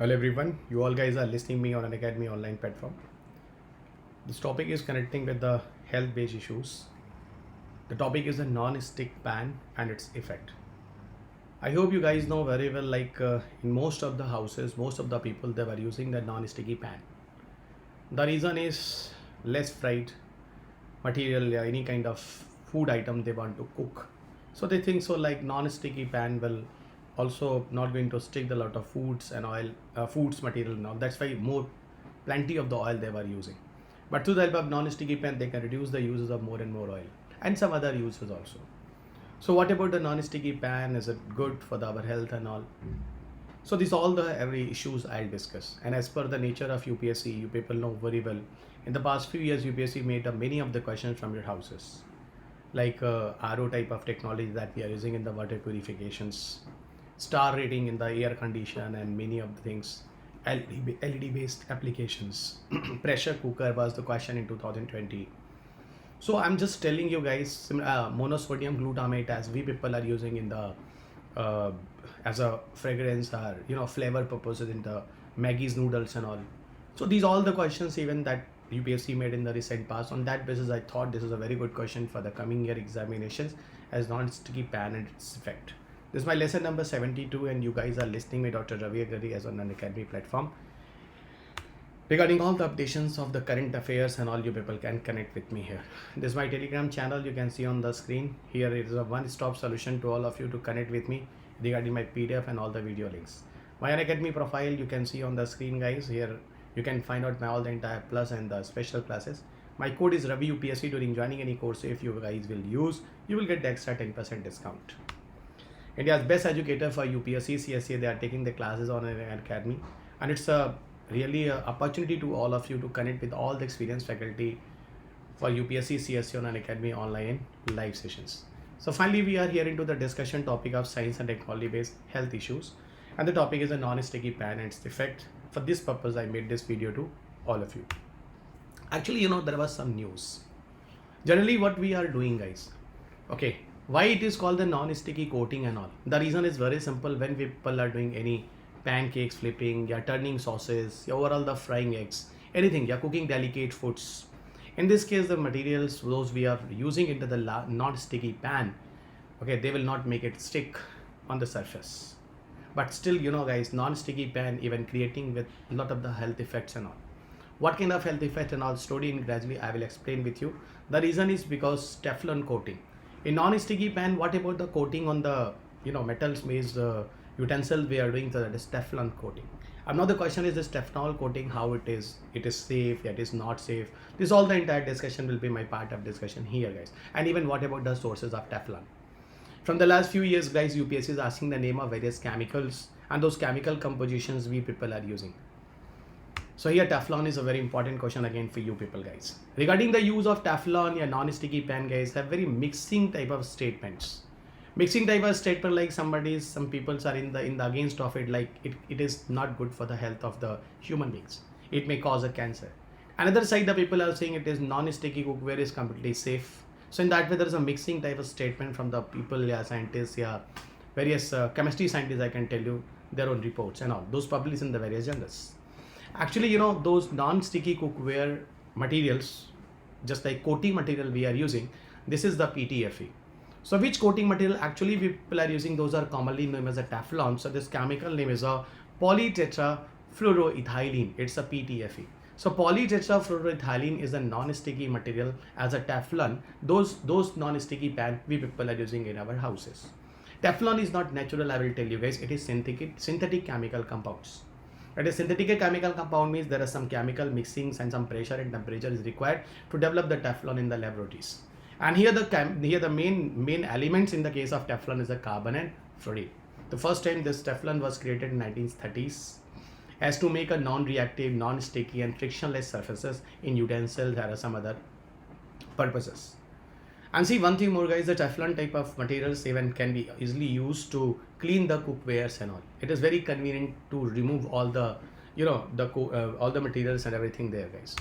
Hello everyone, you all guys are listening me on an Academy online platform. This topic is connecting with the health-based issues. The topic is a non-stick pan and its effect. I hope you guys know very well, in most of the houses, most of the people they were using the non-sticky pan. The reason is less fried material, any kind of food item they want to cook. So they think so like non-sticky pan will also not going to stick the lot of foods and oil, foods material now. That's why plenty of the oil they were using. But through the help of non-sticky pan, they can reduce the uses of more and more oil and some other uses also. So what about the non-sticky pan? Is it good for our health and all? So these all the every issues I'll discuss. And as per the nature of UPSC, you people know very well. In the past few years, UPSC made many of the questions from your houses, like RO type of technology that we are using in the water purifications, star rating in the air condition, and many of the things. LED based applications. Pressure cooker was the question in 2020. So I'm just telling you guys, monosodium glutamate as we people are using in the uh, as a fragrance or flavor purposes in the Maggie's noodles and all. So these all the questions even that UPSC made in the recent past. On that basis, I thought this is a very good question for the coming year examinations as non-sticky pan and its effect. This is my lesson number 72, and you guys are listening me Dr. Ravi Agrahari as on an Academy platform. Regarding all the updations of the current affairs and all, you people can connect with me here. This is my Telegram channel, you can see on the screen. Here it is a one-stop solution to all of you to connect with me regarding my PDF and all the video links. My Unacademy profile you can see on the screen, guys. Here you can find out all the entire plus and the special classes. My code is Ravi UPSC. During joining any course, if you guys will use, you will get the extra 10% discount. India's best educator for UPSC CSE, they are taking the classes on an Academy, and it's a really an opportunity to all of you to connect with all the experienced faculty for UPSC CSE on an Academy online live sessions. So finally, we are here into the discussion topic of science and technology based health issues, and the topic is a non-sticky pan and its effect. For this purpose, I made this video to all of you. Actually, there was some news. Generally, what we are doing, guys, okay, why it is called the non-sticky coating and all? The reason is very simple. When people are doing any pancakes flipping, you're turning sauces, overall the frying eggs, anything, you're cooking delicate foods. In this case, the materials those we are using into the non-sticky pan, okay, they will not make it stick on the surface. But still, guys, non-sticky pan even creating with a lot of the health effects and all. What kind of health effect and all, slowly and gradually I will explain with you. The reason is because Teflon coating. In non-sticky pan, what about the coating on the metals based utensils we are doing? So that is Teflon coating. Another question is this Teflon coating, how it is safe, it is not safe. This all the entire discussion will be my part of discussion here, guys. And even what about the sources of Teflon? From the last few years, guys, UPSC is asking the name of various chemicals and those chemical compositions we people are using. So here Teflon is a very important question again for you people, guys. Regarding the use of Teflon, non-sticky pan, guys, have very mixing type of statements. Mixing type of statement like some people are in the against of it, like it is not good for the health of the human beings. It may cause a cancer. Another side, the people are saying it is non-sticky cookware is completely safe. So in that way, there is a mixing type of statement from the people, scientists, various chemistry scientists. I can tell you their own reports and all those published in the various journals. Actually, those non-sticky cookware materials, just like coating material we are using, this is the PTFE. So which coating material actually people are using? Those are commonly known as a Teflon. So this chemical name is a polytetrafluoroethylene. It's a PTFE. So polytetrafluoroethylene is a non-sticky material as a Teflon. Those non-sticky pan we people are using in our houses. Teflon is not natural, I will tell you guys. It is synthetic chemical compounds. It is synthetic chemical compound means there are some chemical mixings and some pressure and temperature is required to develop the Teflon in the laboratories. And here the main elements in the case of Teflon is the carbon and fluoride. The first time this Teflon was created in 1930s as to make a non-reactive, non-sticky and frictionless surfaces in utensils. There are some other purposes. And see one thing more, guys, the Teflon type of materials even can be easily used to clean the cookwares and all. It is very convenient to remove all the all the materials and everything there, guys.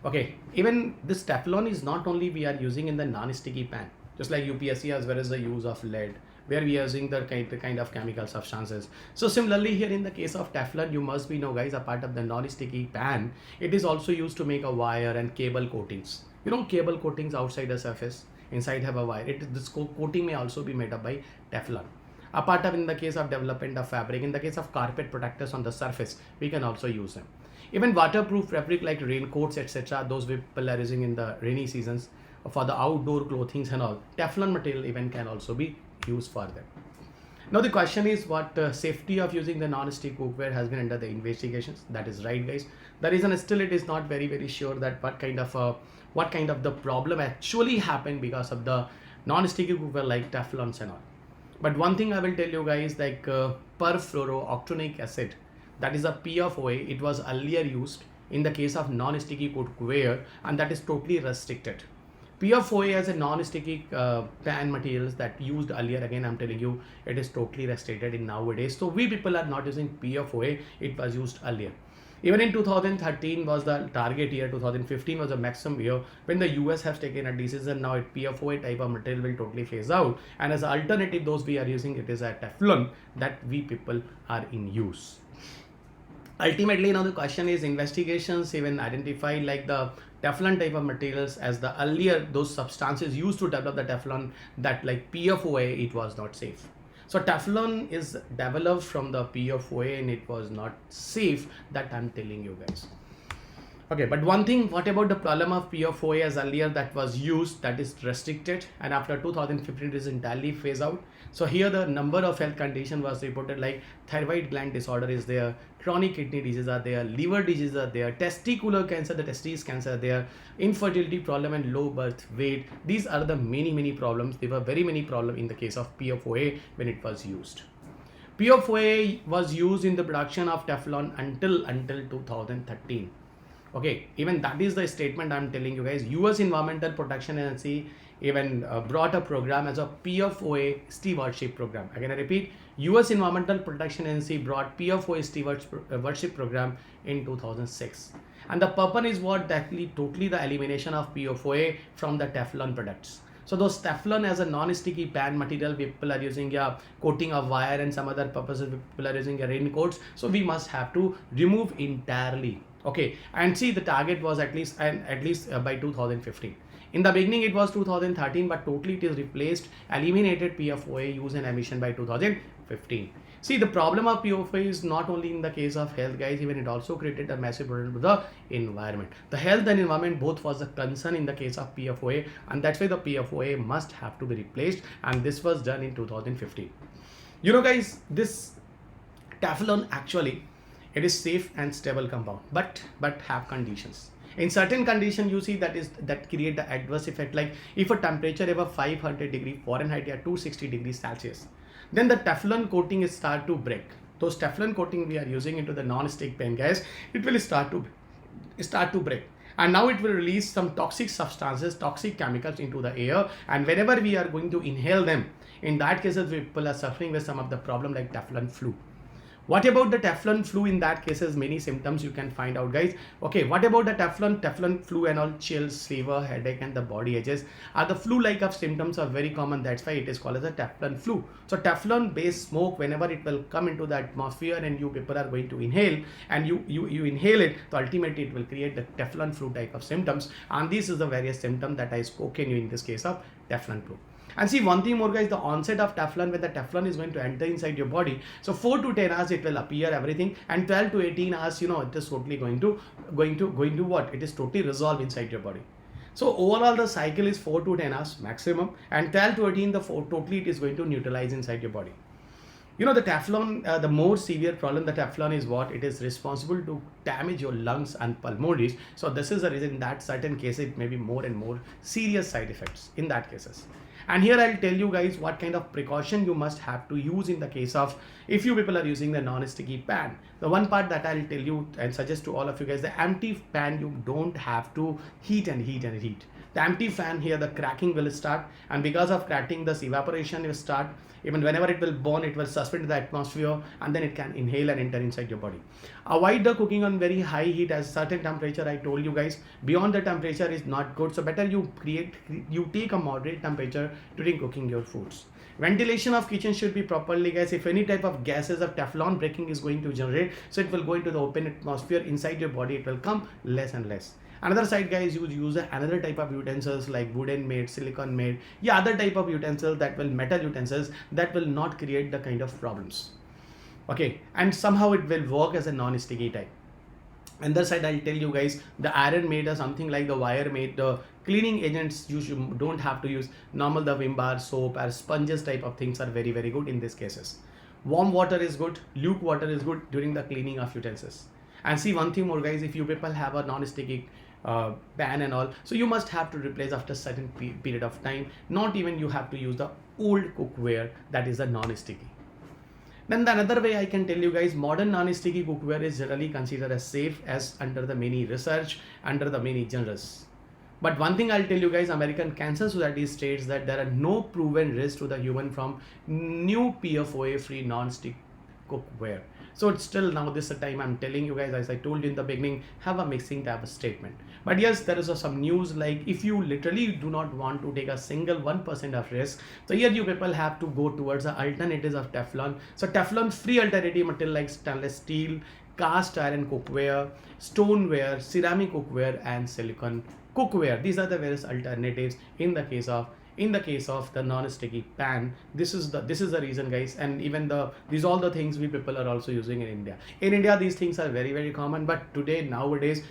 Okay, even this Teflon is not only we are using in the non-sticky pan, just like UPSC as well as the use of lead where we are using the kind of chemical substances. So similarly here in the case of Teflon, you must be know guys, a part of the non-sticky pan, it is also used to make a wire and cable coatings. You know, cable coatings outside the surface, inside have a wire. This coating may also be made up by Teflon. A part of in the case of development of fabric, in the case of carpet protectors on the surface, we can also use them. Even waterproof fabric like raincoats, etc., those people are using in the rainy seasons for the outdoor clothing and all. Teflon material even can also be used for them. Now the question is, what safety of using the non-stick cookware has been under the investigations. That is right, guys. The reason is still it is not very sure that what kind of the problem actually happened because of the non-sticky cookware like Teflons and all. But one thing I will tell you guys, like perfluorooctanoic acid, that is a PFOA, it was earlier used in the case of non-sticky cookware, and that is totally restricted. PFOA as a non-sticky pan materials that used earlier, again I'm telling you, it is totally restricted in nowadays. So we people are not using PFOA, it was used earlier. Even in 2013 was the target year, 2015 was a maximum year when the US has taken a decision. Now PFOA type of material will totally phase out, and as an alternative those we are using, it is a Teflon that we people are in use. Ultimately now the question is, investigations even identified like the Teflon type of materials as the earlier those substances used to develop the Teflon, that like PFOA, it was not safe. So Teflon is developed from the PFOA and it was not safe, that I'm telling you guys. Okay, but one thing, what about the problem of PFOA as earlier that was used, that is restricted, and after 2015 it is entirely phased out. So here the number of health condition was reported like thyroid gland disorder is there, chronic kidney disease are there, liver disease are there, testicular cancer, the testes cancer are there, infertility problem and low birth weight. These are the many problems. There were very many problems in the case of PFOA when it was used. PFOA was used in the production of Teflon until 2013. Okay, even that is the statement I'm telling you guys. US Environmental Protection Agency even brought a program as a PFOA stewardship program. Again I repeat, US Environmental Protection Agency brought PFOA stewardship program in 2006. And the purpose is what? Actually totally the elimination of PFOA from the Teflon products. So those Teflon as a non-sticky pan material, people are using a coating of wire and some other purposes, people are using a raincoats. So we must have to remove entirely. Okay, and see the target was at least by 2015. In the beginning it was 2013, but totally it is replaced, eliminated PFOA use and emission by 2015. See, the problem of PFOA is not only in the case of health guys, even it also created a massive problem to the environment. The health and environment both was a concern in the case of PFOA, and that's why the PFOA must have to be replaced, and this was done in 2015. You know guys, this Teflon actually, it is safe and stable compound, but have conditions. In certain condition you see that create the adverse effect, like if a temperature above 500 degree Fahrenheit or 260 degrees Celsius, then the Teflon coating is start to break. Those Teflon coating we are using into the non-stick pan guys, it will start to break, and now it will release some toxic substances, toxic chemicals into the air, and whenever we are going to inhale them, in that cases people are suffering with some of the problem like Teflon flu. What about the Teflon flu? In that cases many symptoms you can find out guys. Okay, what about the Teflon flu and all? Chills, fever, headache and the body aches are the flu like of symptoms are very common. That's why it is called as a Teflon flu. So Teflon based smoke, whenever it will come into the atmosphere and you people are going to inhale, and you inhale it, so ultimately it will create the Teflon flu type of symptoms, and this is the various symptom that I spoken you in this case of Teflon flu. And see one thing more guys, the onset of Teflon, when the Teflon is going to enter inside your body, so 4 to 10 hours it will appear everything, and 12 to 18 hours, you know, it is totally going to what? It is totally resolved inside your body. So overall the cycle is 4 to 10 hours maximum, and 12 to 18 totally it is going to neutralize inside your body. You know, the Teflon, the more severe problem, the Teflon is what? It is responsible to damage your lungs and pulmonaries. So this is the reason that certain cases it may be more and more serious side effects in that cases. And here I'll tell you guys what kind of precaution you must have to use in the case of if you people are using the non-sticky pan. The one part that I'll tell you and suggest to all of you guys, the empty pan you don't have to heat. The empty fan here, the cracking will start, and because of cracking, this evaporation will start. Even whenever it will burn, it will suspend in the atmosphere, and then it can inhale and enter inside your body. Avoid the cooking on very high heat. As certain temperature I told you guys, beyond the temperature is not good. So better you take a moderate temperature during cooking your foods. Ventilation of kitchen should be properly, guys. If any type of gases of Teflon breaking is going to generate, so it will go into the open atmosphere inside your body, it will come less and less. Another side, guys, you use another type of utensils like wooden made, silicon made, yeah, other type of utensils that will metal utensils that will not create the kind of problems. Okay, and somehow it will work as a non-sticky type. Another side, I'll tell you guys, the iron made or something like the wire made, the cleaning agents you don't have to use normal the Vim bar, soap or sponges type of things are very good in these cases. Warm water is good, luke water is good during the cleaning of utensils. And see one thing more, guys, if you people have a non-sticky pan and all, so you must have to replace after certain period of time. Not even you have to use the old cookware that is a non-sticky. Then the another way I can tell you guys, modern non-sticky cookware is generally considered as safe as under the many research, under the many genres. But one thing I'll tell you guys, American Cancer Society states that there are no proven risks to the human from new PFOA free non-stick cookware. So it's still now this time I'm telling you guys, as I told you in the beginning, have a mixing type of statement. But yes, there is some news like if you literally do not want to take a single 1% of risk, so here you people have to go towards the alternatives of Teflon. So Teflon free alternative material like stainless steel, cast iron cookware, stoneware, ceramic cookware and silicon cookware. These are the various alternatives in the case of the non-sticky pan. This is the reason, guys. And even these all the things we people are also using in India. In India, these things are very common. But today, nowadays,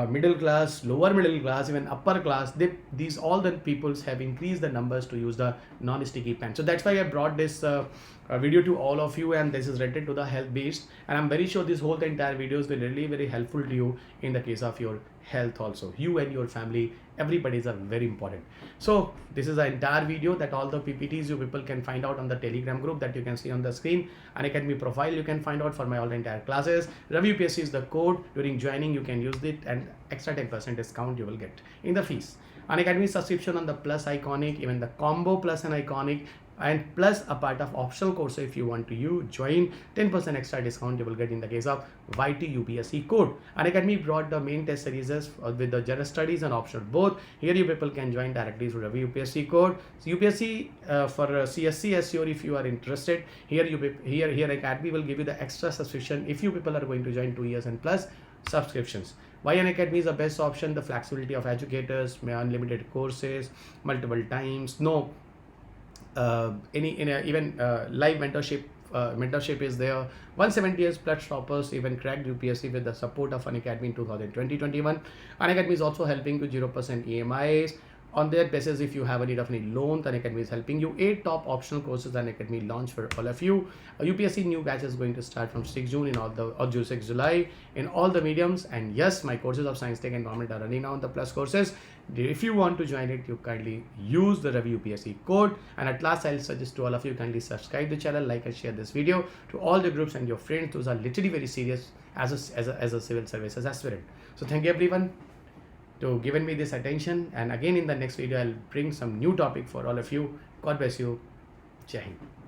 middle class, lower middle class, even upper class, these all the peoples have increased the numbers to use the non-sticky pan. So that's why I brought this video to all of you, and this is related to the health based. And I'm very sure this whole entire videos will really very helpful to you in the case of your health also. You and your family, everybody's are very important. So this is the entire video that all the PPTs you people can find out on the Telegram group that you can see on the screen. Unacademy profile you can find out for my all the entire classes. Ravi UPSC is the code. During joining you can use it, and extra 10% discount you will get in the fees. Unacademy subscription on the plus iconic, even the combo plus and iconic, and plus a part of optional course. So if you want to join, 10% extra discount you will get in the case of YT UPSC code. Unacademy brought the main test series with the general studies and optional both. Here you people can join directly through Ravi UPSC code. So UPSC for CSE SEO if you are interested. Here Academy will give you the extra subscription if you people are going to join 2 years and plus subscriptions. Why Unacademy is the best option? The flexibility of educators, unlimited courses, multiple times, no even live mentorship is there. 170 years plus toppers even cracked UPSC with the support of Unacademy in 2020-21. Unacademy is also helping to 0% EMIs. On that basis, if you have a need of any loan, Unacademy is helping you. 8 top optional courses Unacademy launched for all of you. UPSC new batch is going to start from 6 June in all the or 6 July in all the mediums. And yes, my courses of Science Tech and Government are running now on the plus courses. If you want to join it, you kindly use the Ravi UPSC code. And at last, I'll suggest to all of you kindly subscribe the channel, like and share this video to all the groups and your friends. Those are literally very serious as a civil services aspirant. So thank you everyone to giving me this attention, and again in the next video I'll bring some new topic for all of you. God bless you. Jai Hind.